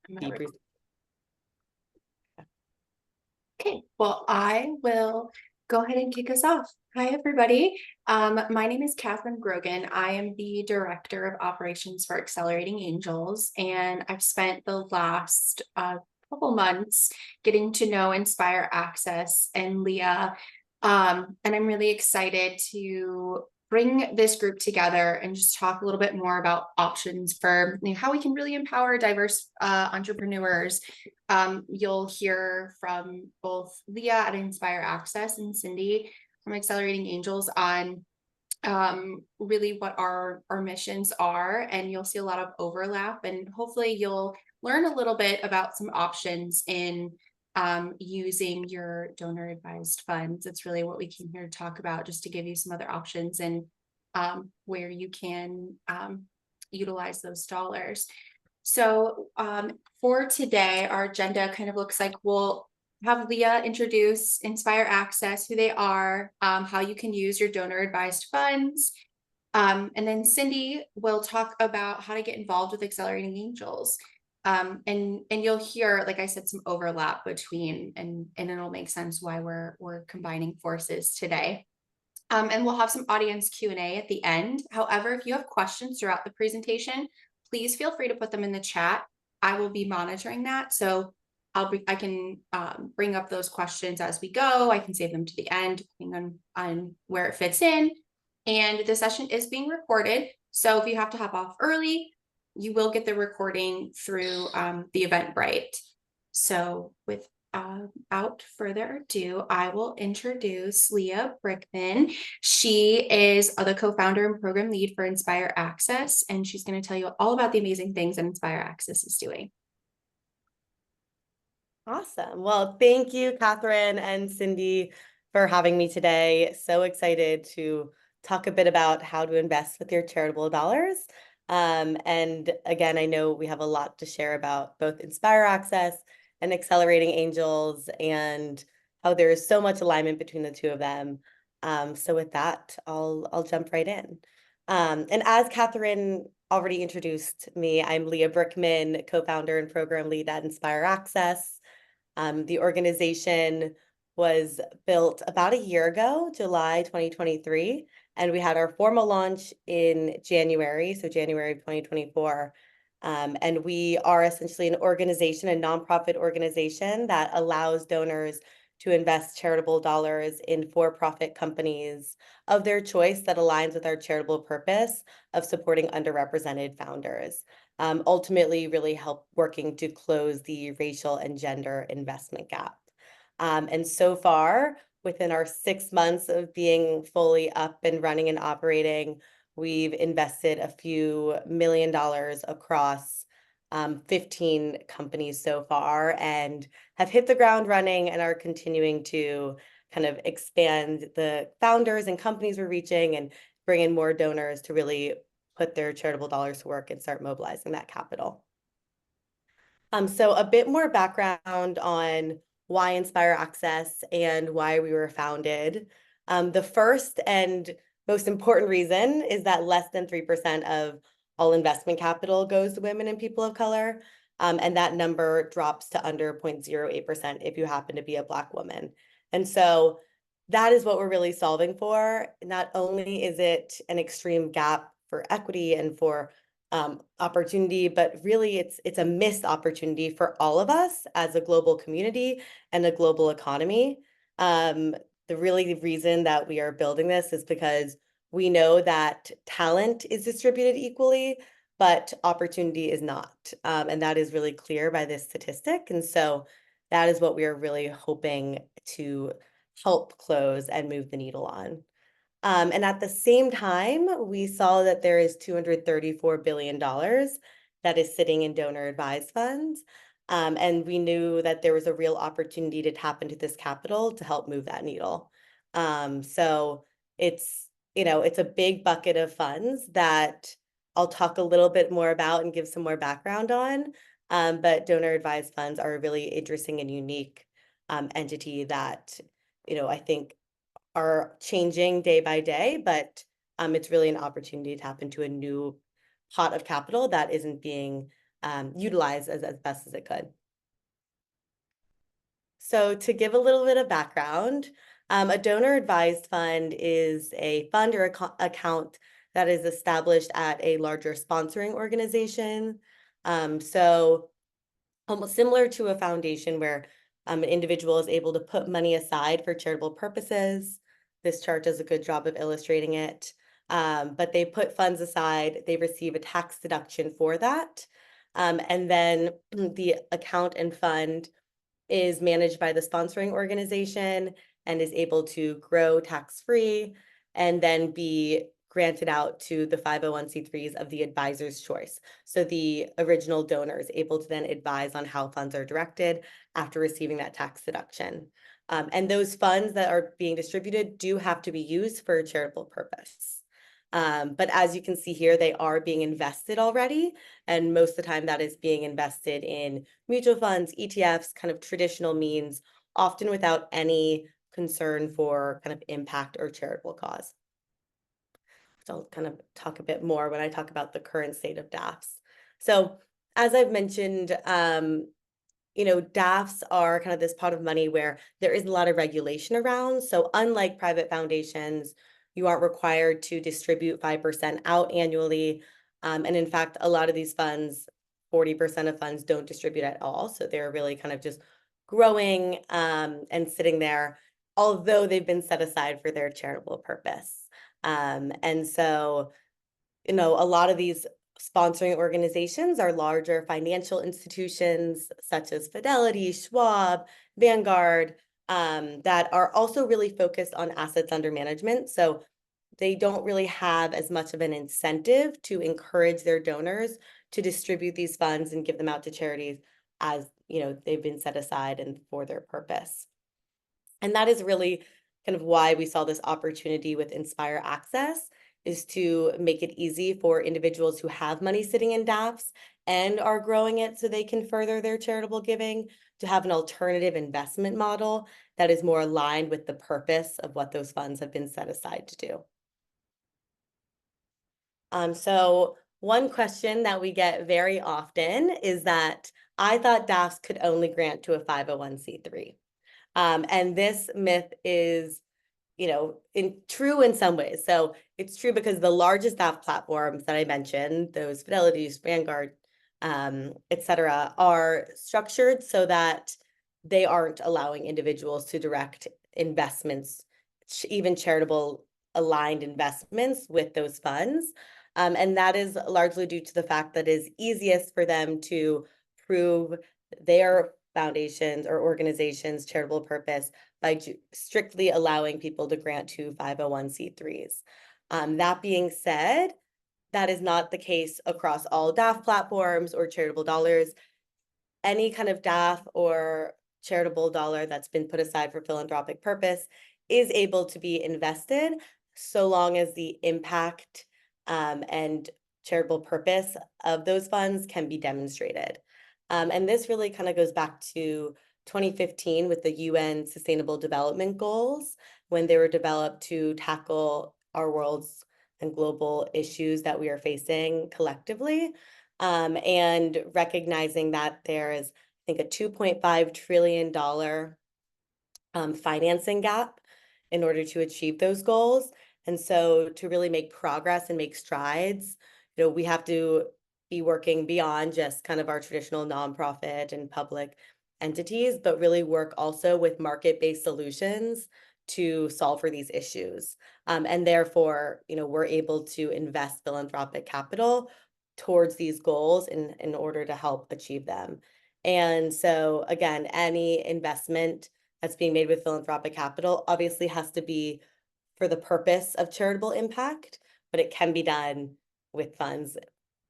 be presented. Okay, well, I will go ahead and kick us off. Hi, everybody. My name is Catherine Grogan. I am the Director of Operations for Accelerating Angels, and I've spent the last couple months getting to know Inspire Access and Leah. And I'm really excited to bring this group together and just talk a little bit more about options for how we can really empower diverse entrepreneurs. You'll hear from both Leah at Inspire Access and Cindy from Accelerating Angels on really what our missions are, and you'll see a lot of overlap, and hopefully you'll learn a little bit about some options in using your donor advised funds. It's really what we came here to talk about, just to give you some other options and where you can utilize those dollars. So for today, our agenda kind of looks like we'll have Leah introduce Inspire Access, who they are, how you can use your donor advised funds. And then Cindy will talk about how to get involved with Accelerating Angels. And you'll hear, like I said, some overlap between, and it'll make sense why we're combining forces today. And we'll have some audience Q&A at the end. However, if you have questions throughout the presentation, please feel free to put them in the chat. I will be monitoring that. So I can bring up those questions as we go. I can save them to the end, depending on where it fits in. And the session is being recorded. So if you have to hop off early, you will get the recording through the Eventbrite. So without further ado, I will introduce Leah Brickman. She is the co-founder and program lead for Inspire Access, and she's going to tell you all about the amazing things that Inspire Access is doing. Awesome. Well, thank you, Catherine and Cindy, for having me today. So excited to talk a bit about how to invest with your charitable dollars. And again, I know we have a lot to share about both Inspire Access and Accelerating Angels and how there is so much alignment between the two of them. So with that, I'll jump right in. And as Catherine already introduced me, I'm Leah Brickman, co-founder and program lead at Inspire Access. The organization was built about a year ago, July 2023, and we had our formal launch in January, so January of 2024. And we are essentially an organization, a nonprofit organization that allows donors to invest charitable dollars in for-profit companies of their choice that aligns with our charitable purpose of supporting underrepresented founders. Ultimately really help working to close the racial and gender investment gap. And so far, within our 6 months of being fully up and running and operating, we've invested a few $1 million across 15 companies so far and have hit the ground running and are continuing to kind of expand the founders and companies we're reaching and bring in more donors to really put their charitable dollars to work and start mobilizing that capital. So a bit more background on why Inspire Access and why we were founded. The first and most important reason is that less than 3% of all investment capital goes to women and people of color. And that number drops to under 0.08% if you happen to be a Black woman. And so that is what we're really solving for. Not only is it an extreme gap for equity and for opportunity, but really it's a missed opportunity for all of us as a global community and a global economy. The reason that we are building this is because we know that talent is distributed equally, but opportunity is not. And that is really clear by this statistic. And so that is what we are really hoping to help close and move the needle on. And at the same time, we saw that there is $234 billion that is sitting in donor advised funds. And we knew that there was a real opportunity to tap into this capital to help move that needle. So it's a big bucket of funds that I'll talk a little bit more about and give some more background on. But donor advised funds are a really interesting and unique entity that, I think are changing day by day, but it's really an opportunity to tap into a new pot of capital that isn't being utilize as best as it could. So to give a little bit of background, a donor advised fund is a fund or account that is established at a larger sponsoring organization. So almost similar to a foundation where an individual is able to put money aside for charitable purposes. This chart does a good job of illustrating it. But they put funds aside, they receive a tax deduction for that. And then the account and fund is managed by the sponsoring organization and is able to grow tax-free and then be granted out to the 501c3s of the advisor's choice. So the original donor is able to then advise on how funds are directed after receiving that tax deduction. And those funds that are being distributed do have to be used for a charitable purpose. But as you can see here, they are being invested already. And most of the time that is being invested in mutual funds, ETFs, kind of traditional means, often without any concern for kind of impact or charitable cause. So I'll kind of talk a bit more when I talk about the current state of DAFs. So as I've mentioned, DAFs are kind of this pot of money where there isn't a lot of regulation around. So unlike private foundations, you aren't required to distribute 5% out annually. And in fact, a lot of these funds, 40% of funds don't distribute at all. So they're really kind of just growing and sitting there, although they've been set aside for their charitable purpose. And so a lot of these sponsoring organizations are larger financial institutions such as Fidelity, Schwab, Vanguard, that are also really focused on assets under management. So they don't really have as much of an incentive to encourage their donors to distribute these funds and give them out to charities as they've been set aside and for their purpose. And that is really kind of why we saw this opportunity with Inspire Access, is to make it easy for individuals who have money sitting in DAFs and are growing it so they can further their charitable giving, to have an alternative investment model that is more aligned with the purpose of what those funds have been set aside to do. So one question that we get very often is that I thought DAFs could only grant to a 501c3. And this myth is true in some ways. So it's true because the largest DAF platforms that I mentioned, those Fidelity's, Vanguard, et cetera, are structured so that they aren't allowing individuals to direct investments, even charitable aligned investments with those funds. And that is largely due to the fact that it is easiest for them to prove their foundations or organizations' charitable purpose by strictly allowing people to grant to 501c3s. That being said, that is not the case across all DAF platforms or charitable dollars. Any kind of DAF or charitable dollar that's been put aside for philanthropic purpose is able to be invested so long as the impact and charitable purpose of those funds can be demonstrated. And this really kind of goes back to 2015 with the UN Sustainable Development Goals, when they were developed to tackle our world's and global issues that we are facing collectively, and recognizing that there is, I think, a $2.5 trillion financing gap in order to achieve those goals. And so to really make progress and make strides, we have to be working beyond just kind of our traditional nonprofit and public entities, but really work also with market-based solutions to solve for these issues. And therefore, we're able to invest philanthropic capital towards these goals in order to help achieve them. And so again, any investment that's being made with philanthropic capital obviously has to be for the purpose of charitable impact, but it can be done with funds,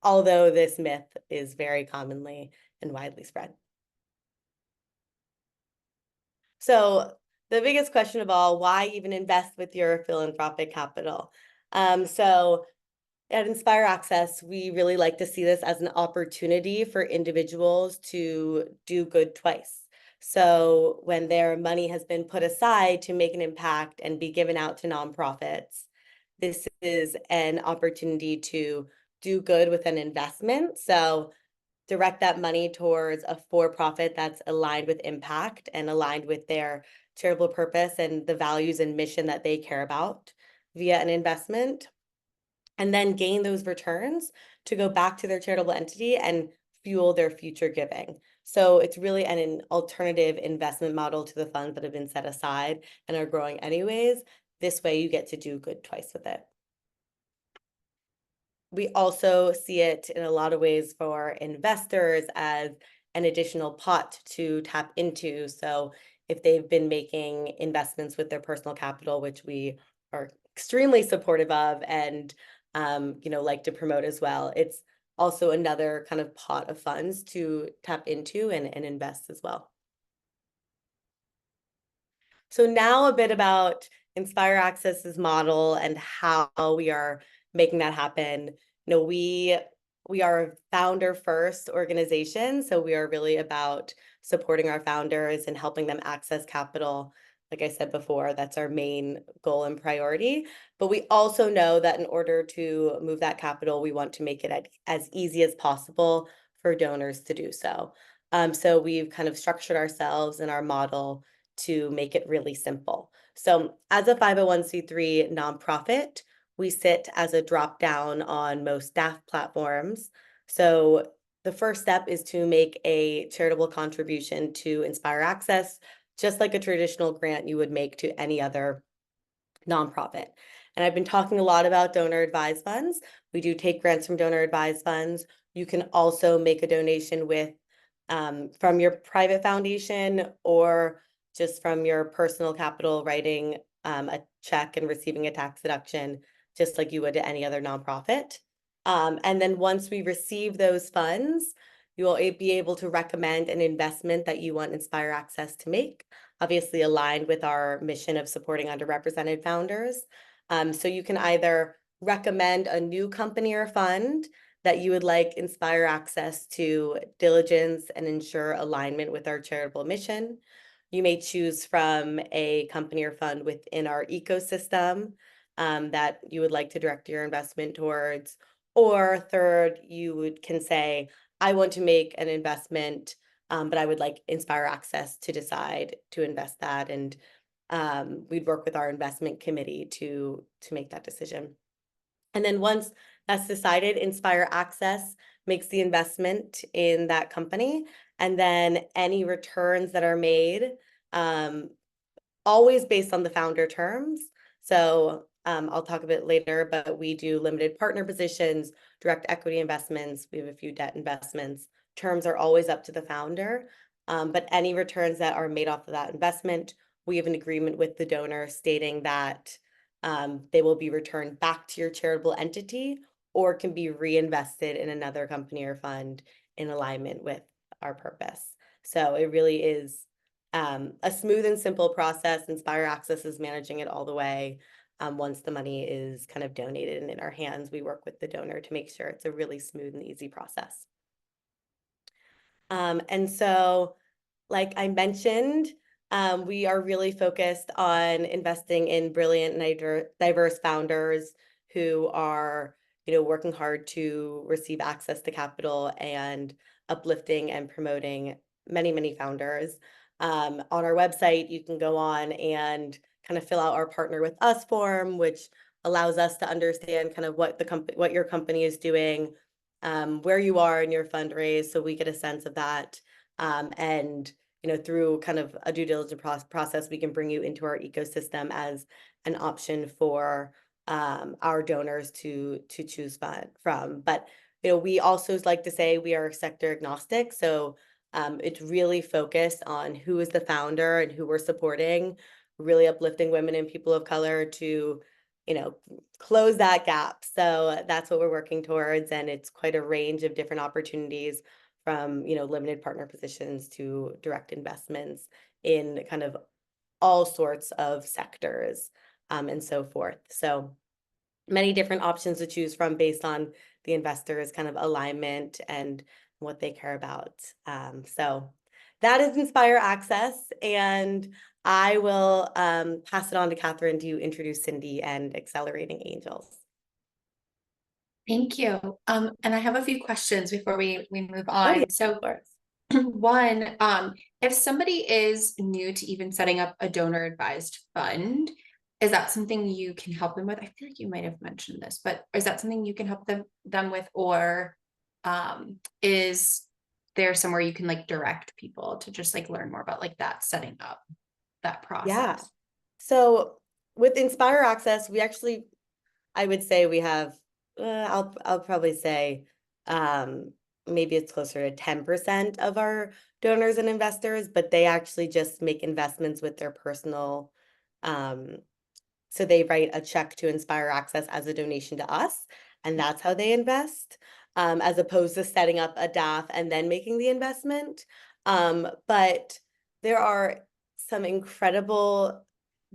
although this myth is very commonly and widely spread. So the biggest question of all, why even invest with your philanthropic capital? So at Inspire Access, we really like to see this as an opportunity for individuals to do good twice. So when their money has been put aside to make an impact and be given out to nonprofits, this is an opportunity to do good with an investment. So direct that money towards a for-profit that's aligned with impact and aligned with their charitable purpose and the values and mission that they care about via an investment, and then gain those returns to go back to their charitable entity and fuel their future giving. So it's really an alternative investment model to the funds that have been set aside and are growing anyways. This way you get to do good twice with it. We also see it in a lot of ways for investors as an additional pot to tap into. So if they've been making investments with their personal capital, which we are extremely supportive of and like to promote as well, it's also another kind of pot of funds to tap into and invest as well. So now a bit about Inspire Access's model and how we are making that happen. We are a founder first organization, so we are really about supporting our founders and helping them access capital. Like I said before, that's our main goal and priority. But we also know that in order to move that capital, we want to make it as easy as possible for donors to do so. So we've kind of structured ourselves in our model to make it really simple. So as a 501c3 nonprofit, we sit as a drop down on most staff platforms. So the first step is to make a charitable contribution to Inspire Access, just like a traditional grant you would make to any other nonprofit. And I've been talking a lot about donor advised funds. We do take grants from donor advised funds. You can also make a donation from your private foundation or just from your personal capital, writing a check and receiving a tax deduction, just like you would to any other nonprofit. And then once we receive those funds, you will be able to recommend an investment that you want Inspire Access to make, obviously aligned with our mission of supporting underrepresented founders. So you can either recommend a new company or fund that you would like Inspire Access to diligence and ensure alignment with our charitable mission. You may choose from a company or fund within our ecosystem that you would like to direct your investment towards. Or third, can say, I want to make an investment, but I would like Inspire Access to decide to invest that. And we'd work with our investment committee to make that decision. And then once that's decided, Inspire Access makes the investment in that company. And then any returns that are made, always based on the founder terms. So I'll talk a bit later, but we do limited partner positions, direct equity investments. We have a few debt investments. Terms are always up to the founder. But any returns that are made off of that investment, we have an agreement with the donor stating that they will be returned back to your charitable entity or can be reinvested in another company or fund in alignment with our purpose. So it really is a smooth and simple process. Inspire Access is managing it all the way. Once the money is kind of donated and in our hands, we work with the donor to make sure it's a really smooth and easy process. And so, like I mentioned, we are really focused on investing in brilliant and diverse founders who are, working hard to receive access to capital and uplifting and promoting many, many founders. On our website, you can go on and kind of fill out our Partner with Us form, which allows us to understand kind of what your company is doing, where you are in your fundraise, so we get a sense of that. And through kind of a due diligence process, we can bring you into our ecosystem as an option for our donors to choose from. But we also like to say we are sector agnostic, so it's really focused on who is the founder and who we're supporting, really uplifting women and people of color to close that gap. So that's what we're working towards, and it's quite a range of different opportunities from limited partner positions to direct investments in kind of all sorts of sectors and so forth. So many different options to choose from based on the investor's kind of alignment and what they care about. So that is Inspire Access, and I will pass it on to Catherine to introduce Cindy and Accelerating Angels. Thank you. And I have a few questions before we move Oh yeah, on. of So course. one, if somebody is new to even setting up a donor advised fund, is that something you can help them with? I feel like you might have mentioned this, but is that something you can help them with, or is there somewhere you can like direct people to just like learn more about like that setting up that Yeah. process? So with Inspire Access, we actually, I would say we have, I'll probably say, um, maybe it's closer to 10% of our donors and investors, but they actually just make investments with their personal, um, so they write a check to Inspire Access as a donation to us, and that's how they invest, as opposed to setting up a DAF and then making the investment. But there are some incredible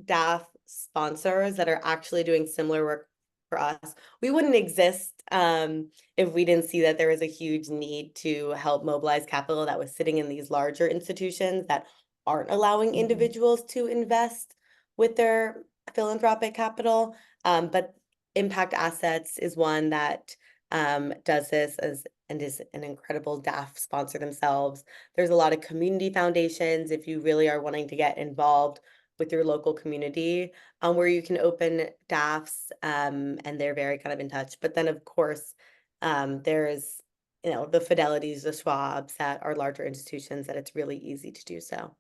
DAF sponsors that are actually doing similar work for us. We wouldn't exist if we didn't see that there was a huge need to help mobilize capital that was sitting in these larger institutions that aren't allowing individuals to invest with their philanthropic capital. But Impact Assets is one that does this as and is an incredible DAF sponsor themselves. There's a lot of community foundations if you really are wanting to get involved with your local community, where you can open DAFs, and they're very kind of in touch. But then, of course, there's the Fidelities, the Schwabs that are larger institutions that it's really easy to do so.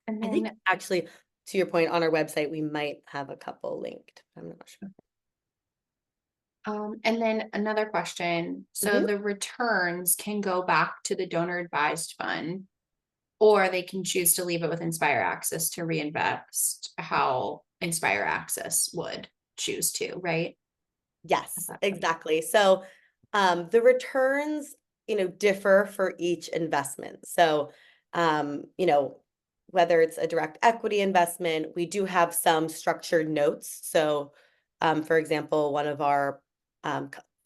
And I think then actually, to your point, on our website, we might have a couple linked. I'm not sure. And then another question. So Mhm. the returns can go back to the donor advised fund, or they can choose to leave it with Inspire Access to reinvest how Inspire Access would choose to, right? At Yes, that point. exactly. So the returns, differ for each investment. So, whether it's a direct equity investment, we do have some structured notes. So, for example, one of our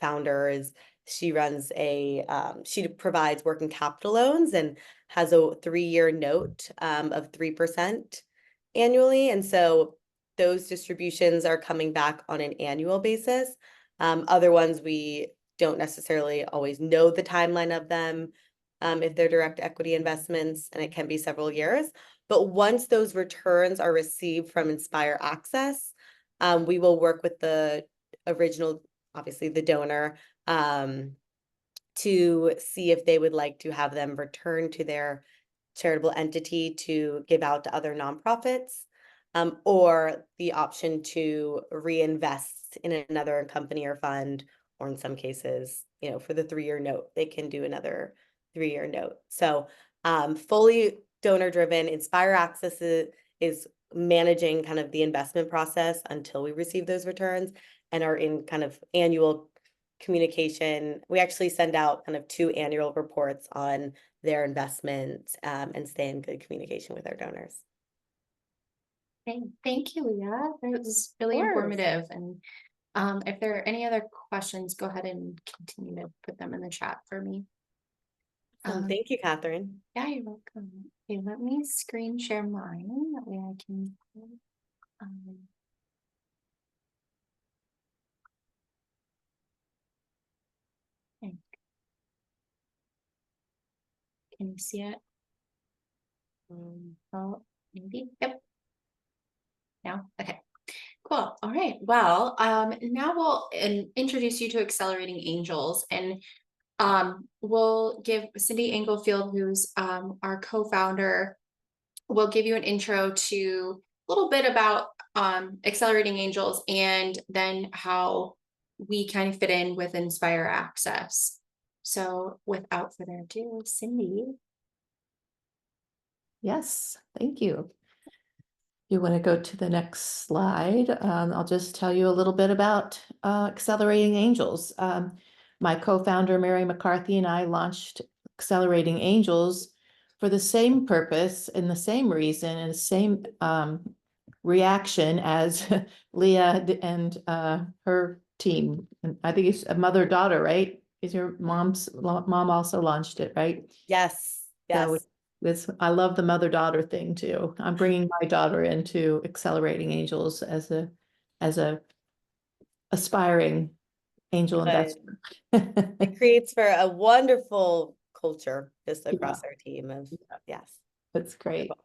founders, she provides working capital loans and has a 3-year note of 3% annually. And so those distributions are coming back on an annual basis. Other ones we don't necessarily always know the timeline of them, if they're direct equity investments, and it can be several years. But once those returns are received from Inspire Access, we will work with the original, obviously the donor, to see if they would like to have them return to their charitable entity to give out to other nonprofits, or the option to reinvest in another company or fund, or in some cases, for the 3-year note, they can do another 3-year note. So fully donor driven. Inspire Access is managing kind of the investment process until we receive those returns and are in kind of annual communication. We actually send out kind of 2 annual reports on their investments, and stay in good communication with our donors. Thank you, Leah. That was really Of course. informative. And if there are any other questions, go ahead and continue to put them in the chat for me. Um, Thank you, Catherine. yeah, you're welcome. Okay, let me screen share mine. That way I can um, okay, can you see it? Oh, maybe. Yep. Now, okay. Cool. All right. Well, now we'll introduce you to Accelerating Angels, and we'll give Cindy Englefield, who's our co-founder, will give you an intro to a little bit about Accelerating Angels and then how we kind of fit in with Inspire Access. So without further ado, Cindy. Yes, thank you. You want to go to the next slide? I'll just tell you a little bit about Accelerating Angels. My co-founder, Mary McCarthy, and I launched Accelerating Angels for the same purpose and the same reason and the same reaction as Leah and her team. And I think it's a mother-daughter, right? Is your mom also launched it, right? Yes, So yes. I love the mother-daughter thing too. I'm bringing my daughter into Accelerating Angels as a aspiring angel Good. investor. It creates for a wonderful culture just across Yeah. our team of, yes. That's great. Wonderful.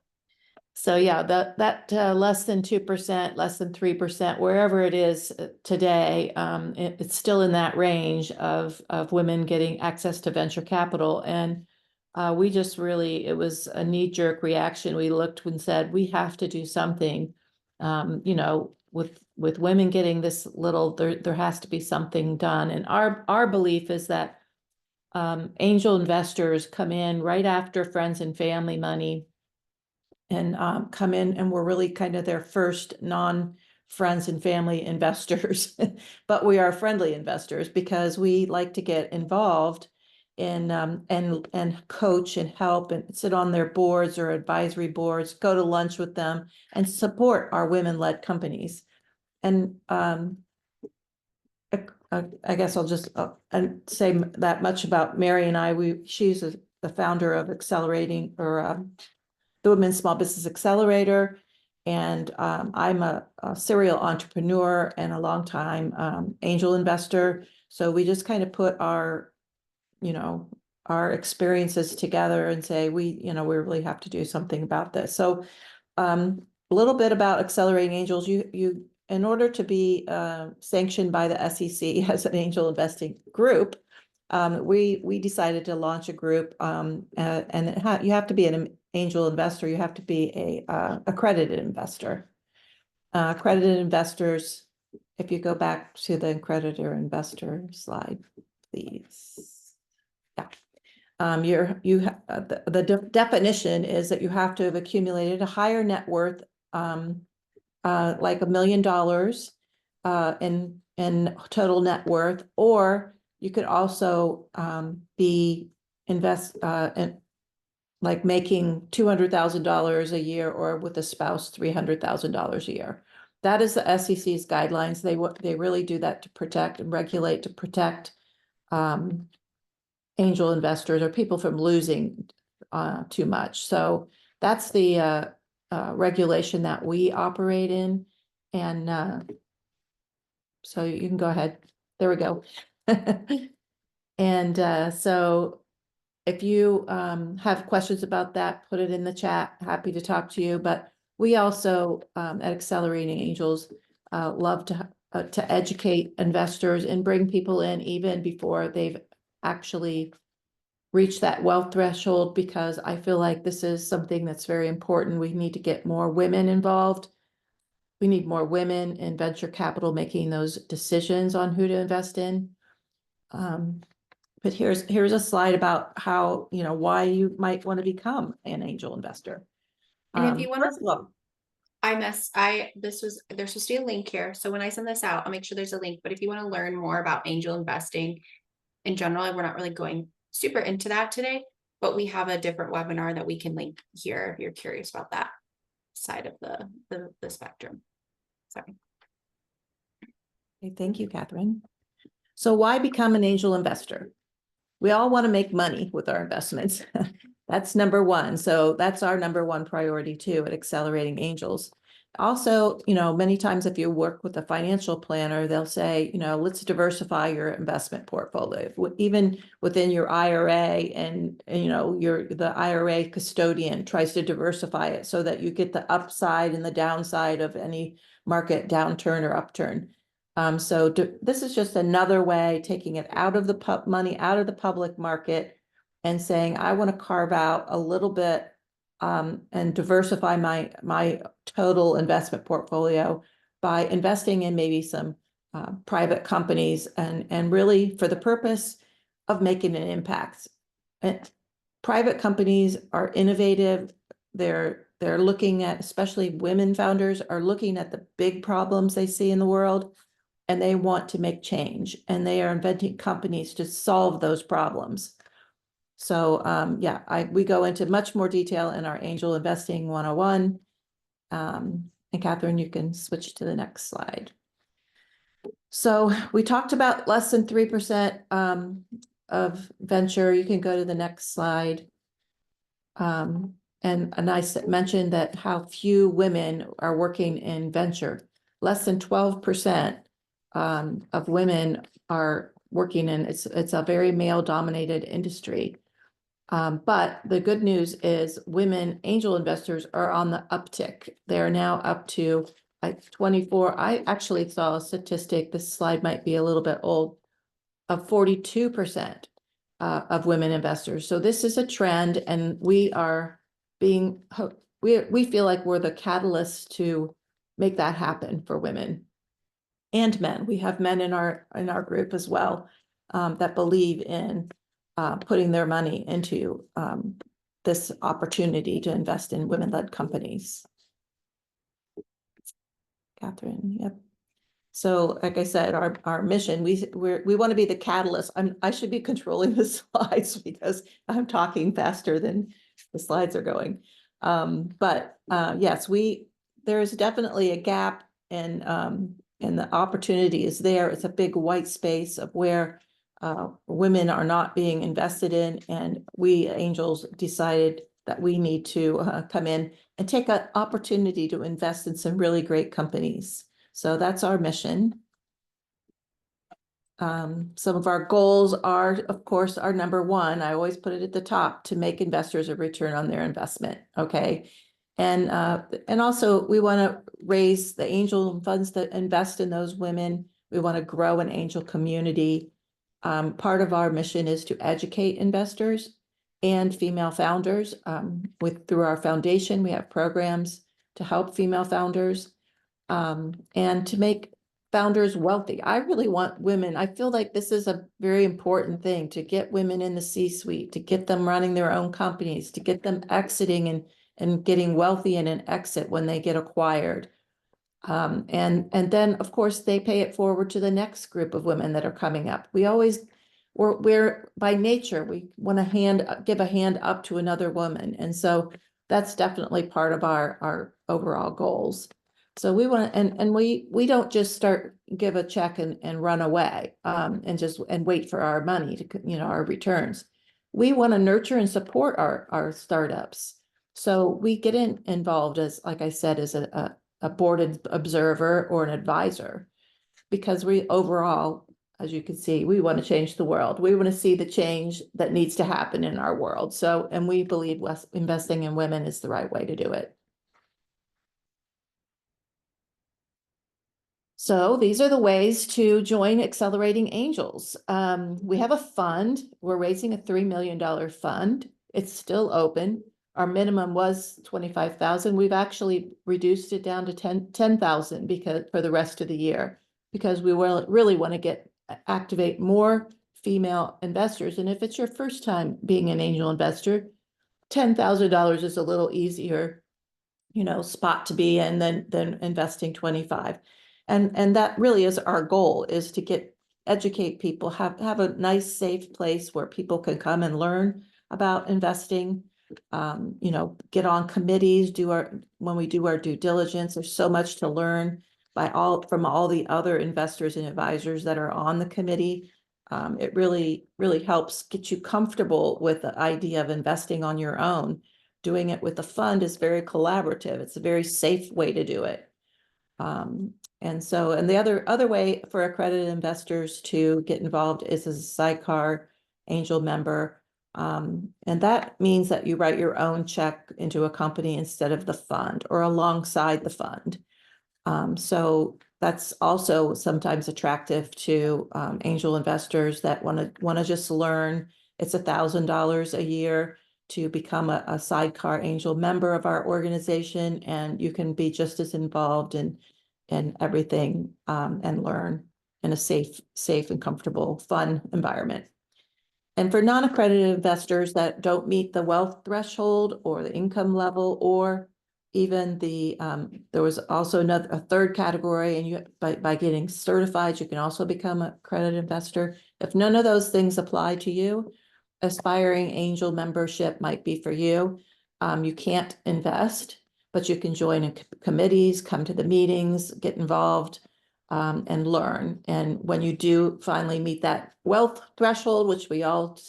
So yeah, that less than 2%, less than 3%, wherever it is today, it's still in that range of women getting access to venture capital. And we just really, it was a knee-jerk reaction. We looked and said, we have to do something. You know, with women getting this little, there has to be something done. And our belief is that angel investors come in right after friends and family money and come in, and we're really kind of their first non-friends and family investors. But we are friendly investors because we like to get involved in and coach and help and sit on their boards or advisory boards, go to lunch with them, and support our women-led companies. And I guess I'll just say that much about Mary and I. She's the founder of Accelerating, or the Women's Small Business Accelerator. And I'm a serial entrepreneur and a longtime angel investor. So we just kind of put our, you know, our experiences together and say, we really have to do something about this. So a little bit about Accelerating Angels. You in order to be sanctioned by the SEC as an angel investing group, we decided to launch a group, and you have to be an angel investor. You have to be a accredited investor. Accredited investors. If you go back to the accredited investor slide, please. Yeah. The definition is that you have to have accumulated a higher net worth, like $1 million in total net worth, or you could also be in like making $200,000 a year, or with a spouse $300,000 a year. That is the SEC's guidelines. They really do that to protect and regulate, to protect angel investors or people from losing too much. So that's the regulation that we operate in. And so you can go ahead. There we go. And so if you have questions about that, put it in the chat. Happy to talk to you. But we also at Accelerating Angels love to educate investors and bring people in even before they've actually reach that wealth threshold, because I feel like this is something that's very important. We need to get more women involved. We need more women in venture capital making those decisions on who to invest in. But here's a slide about how, why you might want to become an angel investor. And if you want First to, of all, there's supposed to be a link here. So when I send this out, I'll make sure there's a link. But if you want to learn more about angel investing in general, we're not really going super into that today, but we have a different webinar that we can link here if you're curious about that side of the spectrum. Sorry. okay, thank you, Catherine. So why become an angel investor? We all want to make money with our investments. That's number one. So that's our number one priority too at Accelerating Angels. Also, many times if you work with a financial planner, they'll say, let's diversify your investment portfolio. Even within your IRA, and the IRA custodian tries to diversify it so that you get the upside and the downside of any market downturn or upturn. So this is just another way, taking it out of the money out of the public market and saying, I want to carve out a little bit and diversify my total investment portfolio by investing in maybe some private companies, and really for the purpose of making an impact. And private companies are innovative. They're looking at, especially women founders are looking at the big problems they see in the world, and they want to make change, and they are inventing companies to solve those problems. So we go into much more detail in our Angel Investing 101. And Catherine, you can switch to the next slide. So we talked about less than 3% of venture. You can go to the next slide. And I mentioned that how few women are working in venture. Less than 12% of women are working in, it's a very male dominated industry. But the good news is women angel investors are on the uptick. They're now up to 24. I actually saw a statistic, this slide might be a little bit old, of 42% of women investors. So this is a trend, and we are being, we feel like we're the catalyst to make that happen for women and men. We have men in our group as well, that believe in putting their money into this opportunity to invest in women-led companies. Catherine, yep. So, like I said, our mission, we want to be the catalyst. I should be controlling the slides because I'm talking faster than the slides are going. But yes, there's definitely a gap, and the opportunity is there. It's a big white space of where women are not being invested in, and we angels decided that we need to come in and take an opportunity to invest in some really great companies. So that's our mission. Some of our goals are, of course, our number one, I always put it at the top, to make investors a return on their investment. Okay. And also we want to raise the angel funds that invest in those women. We want to grow an angel community. Part of our mission is to educate investors and female founders. Through our foundation, we have programs to help female founders, and to make founders wealthy. I really want women. I feel like this is a very important thing, to get women in the C-suite, to get them running their own companies, to get them exiting and getting wealthy in an exit when they get acquired. And then, of course, they pay it forward to the next group of women that are coming up. We're by nature, we want to give a hand up to another woman. And so that's definitely part of our overall goals. So we want to, and we don't just give a check and run away, and wait for our money to, our returns. We want to nurture and support our startups. So we get involved as, like I said, as a board observer or an advisor, because we overall, as you can see, we want to change the world. We want to see the change that needs to happen in our world. So, and we believe investing in women is the right way to do it. So these are the ways to join Accelerating Angels. We have a fund. We're raising a $3 million fund. It's still open. Our minimum was 25,000. We've actually reduced it down to 10,000 because for the rest of the year, because we really want to activate more female investors. And if it's your first time being an angel investor, $10,000 is a little easier, spot to be in than investing 25. And that really is our goal, is to educate people, have a nice, safe place where people can come and learn about investing, get on committees, when we do our due diligence. There's so much to learn from all the other investors and advisors that are on the committee. It really, really helps get you comfortable with the idea of investing on your own. Doing it with the fund is very collaborative. It's a very safe way to do it. And the other way for accredited investors to get involved is as a sidecar angel member. And that means that you write your own check into a company instead of the fund, or alongside the fund. So that's also sometimes attractive to angel investors that want to just learn. It's $1,000 a year to become a sidecar angel member of our organization, and you can be just as involved in everything, and learn in a safe and comfortable, fun environment. And for non-accredited investors that don't meet the wealth threshold or the income level, or even there was also a third category, and by getting certified, you can also become an accredited investor. If none of those things apply to you, aspiring angel membership might be for you. You can't invest, but you can join in committees, come to the meetings, get involved, and learn. And when you do finally meet that wealth threshold, which we all,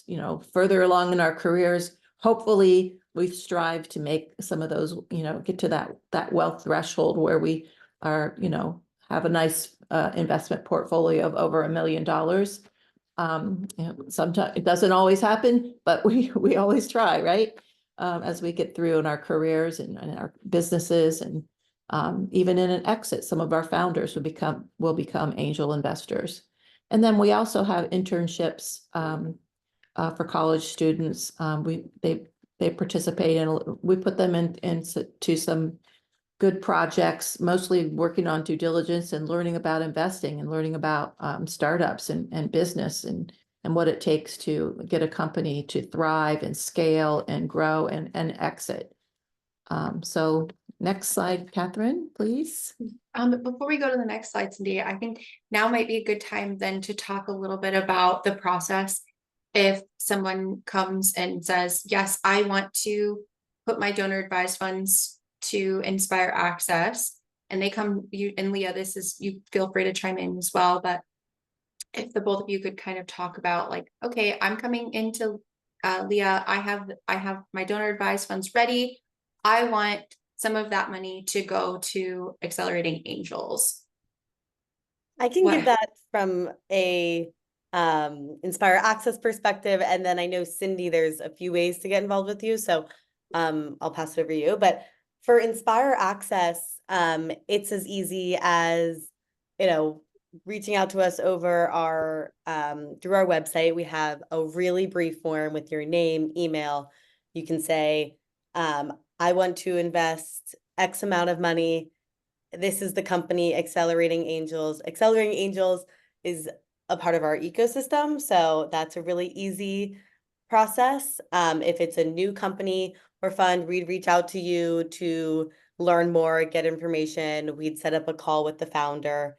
further along in our careers, hopefully we strive to make some of those, get to that wealth threshold where we are, have a nice investment portfolio of over $1 million. Sometimes it doesn't always happen, but we always try, right? As we get through in our careers and our businesses, and even in an exit, some of our founders will become angel investors. And then we also have internships for college students. They participate in. We put them into some good projects, mostly working on due diligence and learning about investing and learning about startups and business and what it takes to get a company to thrive and scale and grow and exit. So next slide, Catherine, please. Before we go to the next slide, Cindy, I think now might be a good time then to talk a little bit about the process. If someone comes and says, yes, I want to put my donor advised funds to Inspire Access, and they come, you and Leah, you feel free to chime in as well, but if the both of you could kind of talk about like, okay, I'm coming into Leah, I have my donor advised funds ready. I want some of that money to go to Accelerating Angels. I can give that from a Inspire Access perspective, and then I know Cindy, there's a few ways to get involved with you, so I'll pass it over to you. But for Inspire Access, it's as easy as, you know, reaching out to us over our through our website. We have a really brief form with your name, email. You can say, I want to invest X amount of money. This is the company, Accelerating Angels. Accelerating Angels is a part of our ecosystem, so that's a really easy process. If it's a new company or fund, we'd reach out to you to learn more, get information. We'd set up a call with the founder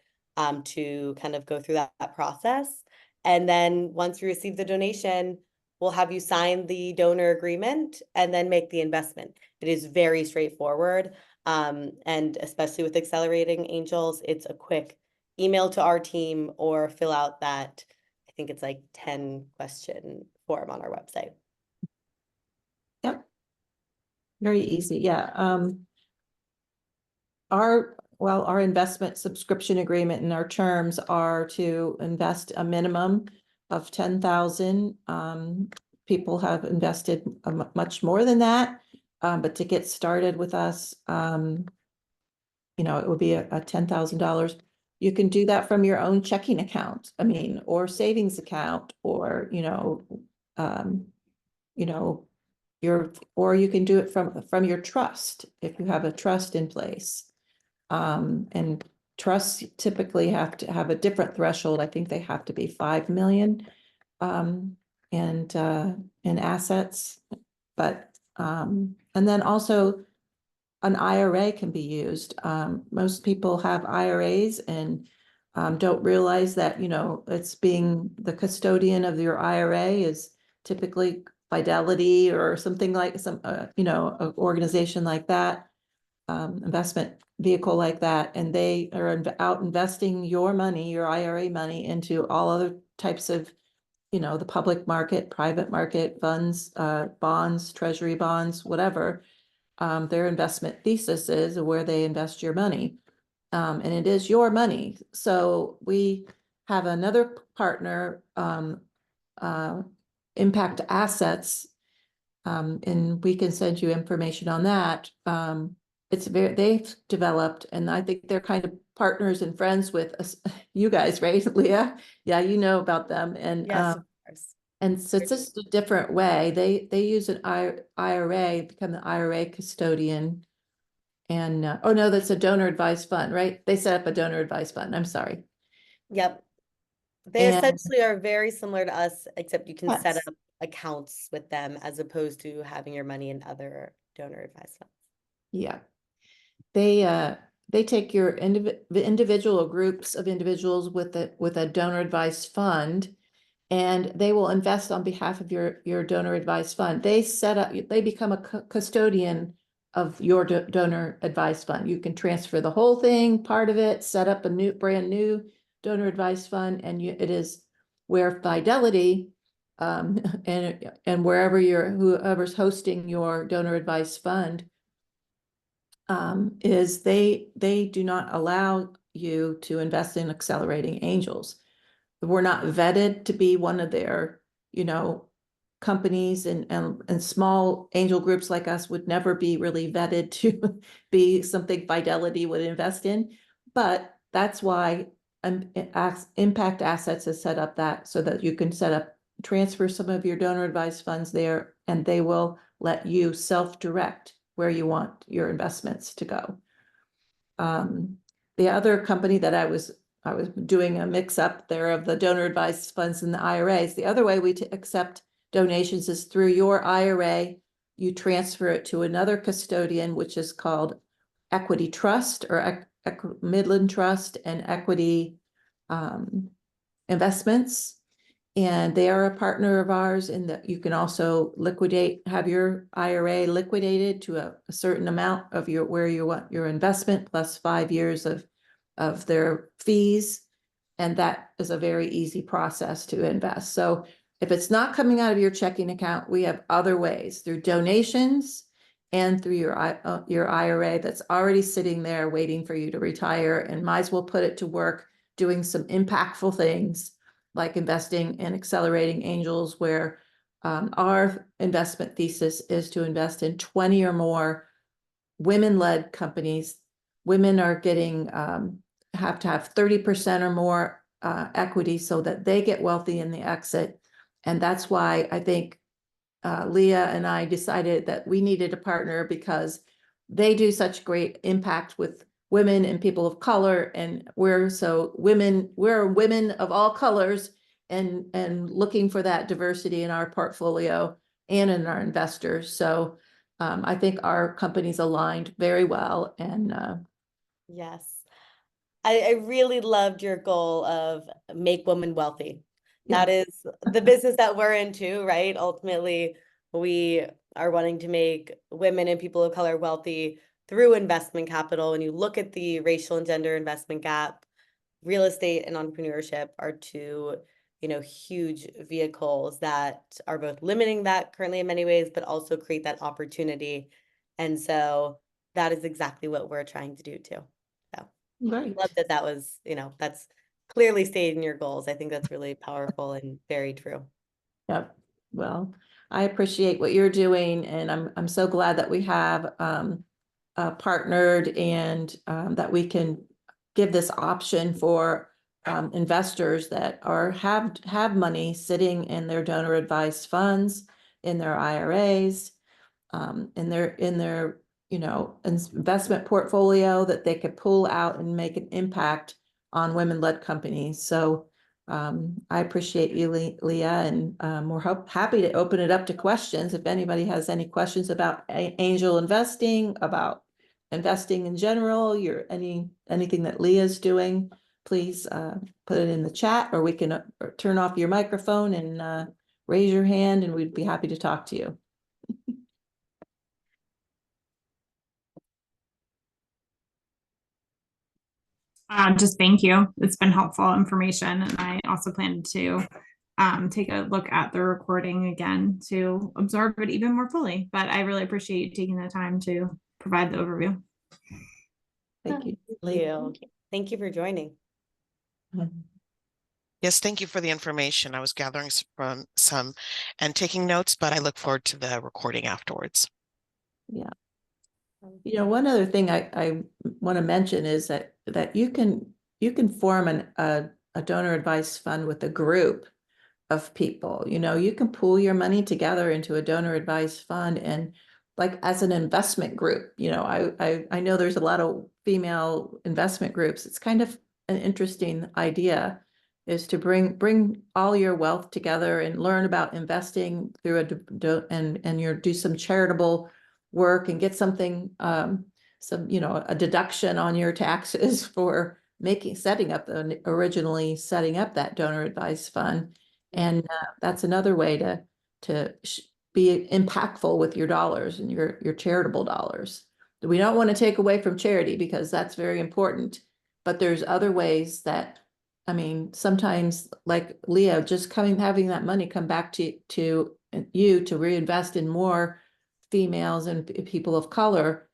to kind of go through that process. And then once we receive the donation, we'll have you sign the donor agreement and then make the investment. It is very straightforward. And especially with Accelerating Angels, it's a quick email to our team or fill out that, I think it's like 10-question form on our website. Yep. Very easy. Yeah. Our investment subscription agreement and our terms are to invest a minimum of 10,000. People have invested much more than that. But to get started with us, you know, it would be a $10,000. You can do that from your own checking account, or savings account, or, or you can do it from your trust if you have a trust in place. And trusts typically have to have a different threshold. I think they have to be 5 million in assets, but and then also an IRA can be used. Most people have IRAs and don't realize that, it's being the custodian of your IRA is typically Fidelity or something like an organization like that, investment vehicle like that, and they are out investing your money, your IRA money, into all other types of, the public market, private market, funds, bonds, treasury bonds, whatever. Their investment thesis is where they invest your money. And it is your money. So we have another partner, Impact Assets, and we can send you information on that. They've developed, and I think they're kind of partners and friends with us, you guys, right, Leah? Yeah, you know about them. And yes, of course. And so it's just a different way. They use an IRA, become the IRA custodian. And oh no, that's a donor advised fund, right? They set up a donor advised fund. I'm sorry. Yep. They essentially are very similar to us, except you can set up accounts with them as opposed to having your money in other donor advised funds. Yeah. They take your individual or groups of individuals with a donor advised fund, and they will invest on behalf of your donor advised fund. They become a custodian of your donor advised fund. You can transfer the whole thing, part of it, set up a brand new donor advised fund, and it is where Fidelity and wherever whoever's hosting your donor advised fund is they do not allow you to invest in Accelerating Angels. We're not vetted to be one of their, companies, and small angel groups like us would never be really vetted to be something Fidelity would invest in. But that's why Impact Assets has set up that so that you can transfer some of your donor advised funds there, and they will let you self-direct where you want your investments to go. The other company that I was doing a mix up there of the donor advised funds and the IRAs. The other way we accept donations is through your IRA. You transfer it to another custodian, which is called Equity Trust or Midland Trust and Equity Investments. And they are a partner of ours in that you can also have your IRA liquidated to a certain amount of where you want your investment plus 5 years of their fees. And that is a very easy process to invest. So if it's not coming out of your checking account, we have other ways through donations and through your IRA that's already sitting there waiting for you to retire, and might as well put it to work doing some impactful things like investing in Accelerating Angels, where our investment thesis is to invest in 20 or more women-led companies. Women are getting, have to have 30% or more equity so that they get wealthy in the exit. And that's why I think Leah and I decided that we needed a partner, because they do such great impact with women and people of color, and we're women of all colors, and looking for that diversity in our portfolio and in our investors. So I think our company's aligned very well. And Yes. I really loved your goal of make women wealthy. Yeah. That is the business that we're into, right? Ultimately, we are wanting to make women and people of color wealthy through investment capital. When you look at the racial and gender investment gap, real estate and entrepreneurship are two, huge vehicles that are both limiting that currently in many ways, but also create that opportunity. And so that is exactly what we're trying to do too. So Right. love that was, that's clearly stated in your goals. I think that's really powerful and very true. Yep. Well, I appreciate what you're doing, and I'm so glad that we have partnered, and that we can give this option for investors that have money sitting in their donor advised funds, in their IRAs, in their investment portfolio, that they could pull out and make an impact on women-led companies. So I appreciate you, Leah, and we're happy to open it up to questions. If anybody has any questions about angel investing, about investing in general, anything that Leah's doing, please put it in the chat, or we can turn off your microphone and raise your hand, and we'd be happy to talk to you. Just thank you. It's been helpful information. And I also plan to take a look at the recording again to absorb it even more fully. But I really appreciate you taking the time to provide the overview. Thank you. Thank you. Thank you for joining. Yes, thank you for the information. I was gathering from some and taking notes, but I look forward to the recording afterwards. Yeah. One other thing I want to mention is that you can form a donor advised fund with a group of people. You can pool your money together into a donor advised fund, and like as an investment group. I know there's a lot of female investment groups. It's kind of an interesting idea, is to bring all your wealth together and learn about investing through do some charitable work and get something, a deduction on your taxes for originally setting up that donor advised fund. And that's another way to be impactful with your dollars and your charitable dollars. We don't want to take away from charity, because that's very important, but there's other ways that, sometimes, like Leah, just having that money come back to you to reinvest in more females and people of color.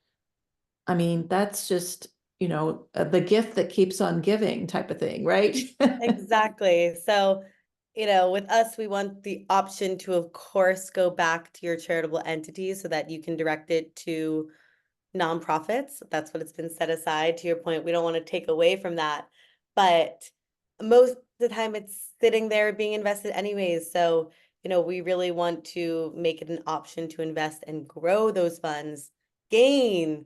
That's just the gift that keeps on giving type of thing, right? Exactly. So, with us, we want the option to, of course, go back to your charitable entity so that you can direct it to nonprofits. That's what it's been set aside. To your point, we don't want to take away from that. But most of the time it's sitting there being invested anyways. So, we really want to make it an option to invest and grow those funds, gain,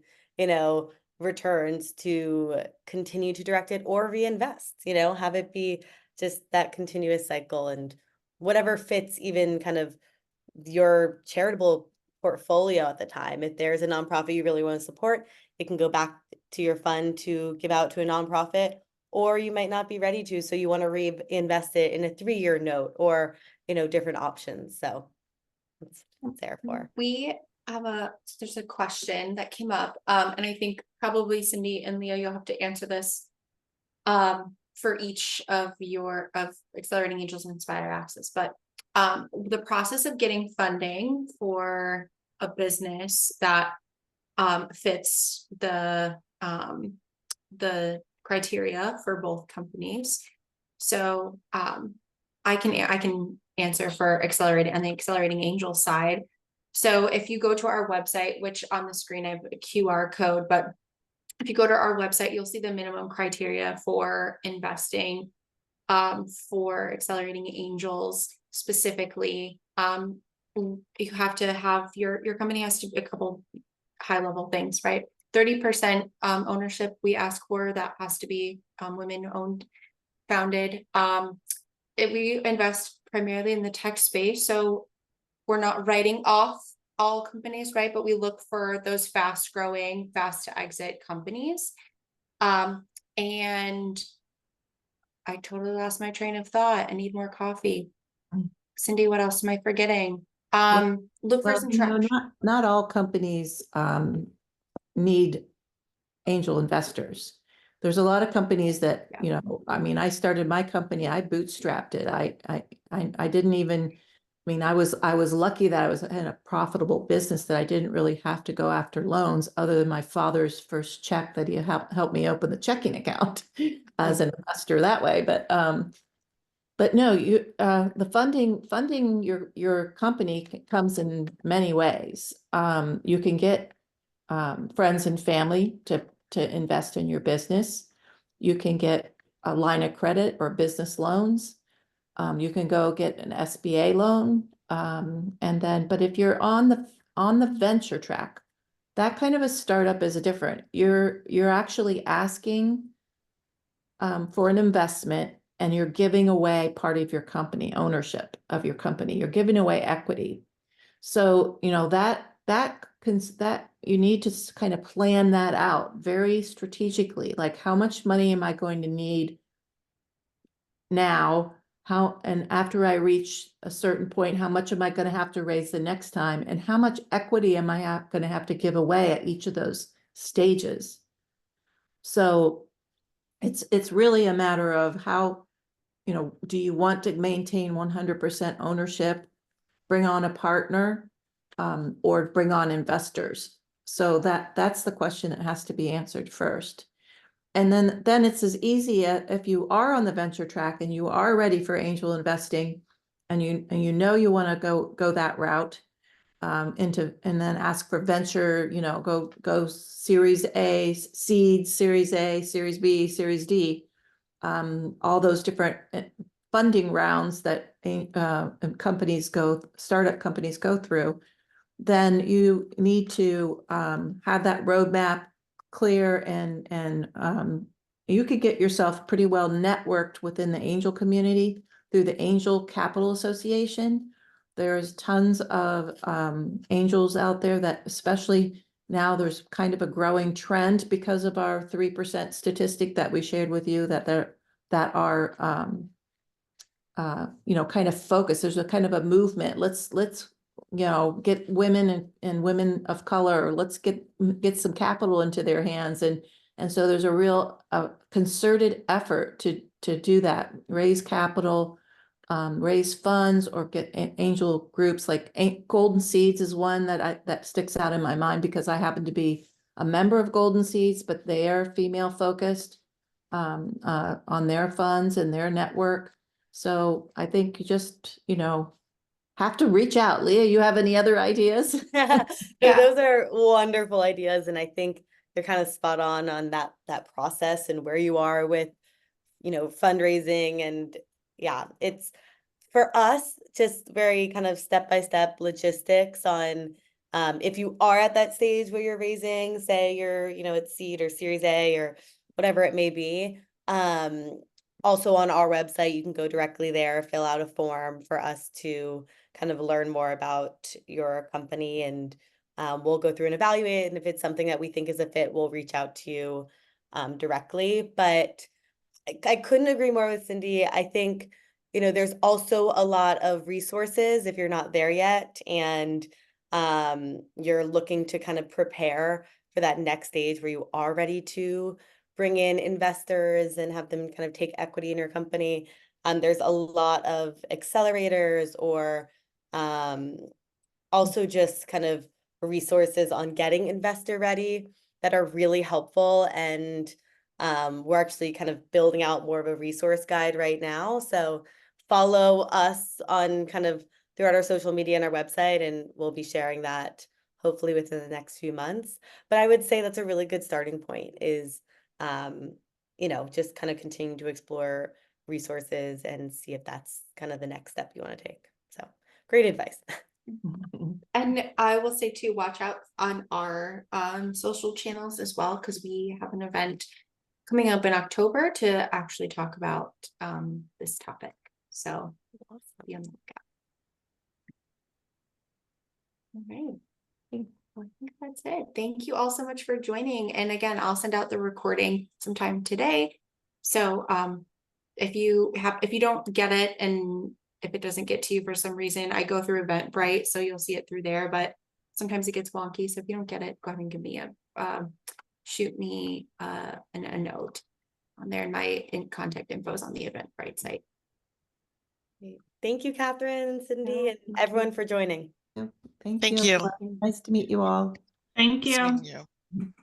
returns to continue to direct it or reinvest, have it be just that continuous cycle and whatever fits even kind of your charitable portfolio at the time. If there's a nonprofit you really want to support, it can go back to your fund to give out to a nonprofit, or you might not be ready to, so you want to reinvest it in a 3-year note or, different options. So that's what it's there for. We have there's a question that came up, and I think probably Cindy and Leah, you'll have to answer this for each of Accelerating Angels and Inspire Access, but the process of getting funding for a business that fits the criteria for both companies. So I can answer for Accelerating on the Accelerating Angel side. So if you go to our website, which on the screen I have a QR code, but if you go to our website, you'll see the minimum criteria for investing for Accelerating Angels specifically. You have to have your company has to be a couple high level things, right? 30% ownership we ask for, that has to be women owned, founded. We invest primarily in the tech space, so we're not writing off all companies, right? But we look for those fast growing, fast to exit companies. And I totally lost my train of thought. I need more coffee. Cindy, what else am I forgetting? Look for some trash. Not all companies need angel investors. There's a lot of companies that, I started my company, I bootstrapped it. I didn't even, I was lucky that I was in a profitable business that I didn't really have to go after loans other than my father's first check that he helped me open the checking account as an investor that way. But no, the funding your company comes in many ways. You can get friends and family to invest in your business. You can get a line of credit or business loans. You can go get an SBA loan. But if you're on the venture track, that kind of a startup is different. You're actually asking for an investment, and you're giving away part of your company, ownership of your company. You're giving away equity. So, that you need to kind of plan that out very strategically. Like, how much money am I going to need now? And after I reach a certain point, how much am I going to have to raise the next time? And how much equity am I going to have to give away at each of those stages? So it's really a matter of how, do you want to maintain 100% ownership, bring on a partner, or bring on investors? So that's the question that has to be answered first. And then it's as easy if you are on the venture track and you are ready for angel investing, and you want to go that route, and then ask for venture, go Series A, seed, Series A, Series B, Series D, all those different funding rounds that startup companies go through. Then you need to have that roadmap clear, and you could get yourself pretty well networked within the angel community through the Angel Capital Association. There's tons of angels out there that, especially now, there's kind of a growing trend because of our 3% statistic that we shared with you, that are kind of focused. There's a kind of a movement. Let's get women and women of color, let's get some capital into their hands. And so there's a real concerted effort to do that, raise capital, raise funds, or get angel groups. Like Golden Seeds is one that sticks out in my mind, because I happen to be a member of Golden Seeds, but they are female focused on their funds and their network. So I think you just, have to reach out. Leah, you have any other ideas? So Yeah. those are wonderful ideas, and I think they're kind of spot on that process and where you are with, fundraising. And yeah, it's for us just very kind of step-by-step logistics on if you are at that stage where you're raising, say you're, at seed or Series A or whatever it may be. Also on our website, you can go directly there, fill out a form for us to kind of learn more about your company, and we'll go through and evaluate. And if it's something that we think is a fit, we'll reach out to you directly. But I couldn't agree more with Cindy. I think, there's also a lot of resources if you're not there yet, and you're looking to kind of prepare for that next stage where you are ready to bring in investors and have them kind of take equity in your company. There's a lot of accelerators or also just kind of resources on getting investor ready that are really helpful. And we're actually kind of building out more of a resource guide right now. So follow us on kind of throughout our social media and our website, and we'll be sharing that hopefully within the next few months. But I would say that's a really good starting point is, just kind of continuing to explore resources and see if that's kind of the next step you want to take. So great advice. And I will say too, watch out on our social channels as well, because we have an event coming up in October to actually talk about this topic. So be on the lookout. All right. Well, I think that's it. Thank you all so much for joining. And again, I'll send out the recording sometime today. So if you don't get it, and if it doesn't get to you for some reason, I go through Eventbrite, so you'll see it through there, but sometimes it gets wonky. So if you don't get it, go ahead and give me shoot me a note on there, and my contact info is on the Eventbrite site. Thank you, Catherine and Cindy, and everyone for joining. Thank Thank you. you. Nice to meet you all. Thank Nice you. meeting you.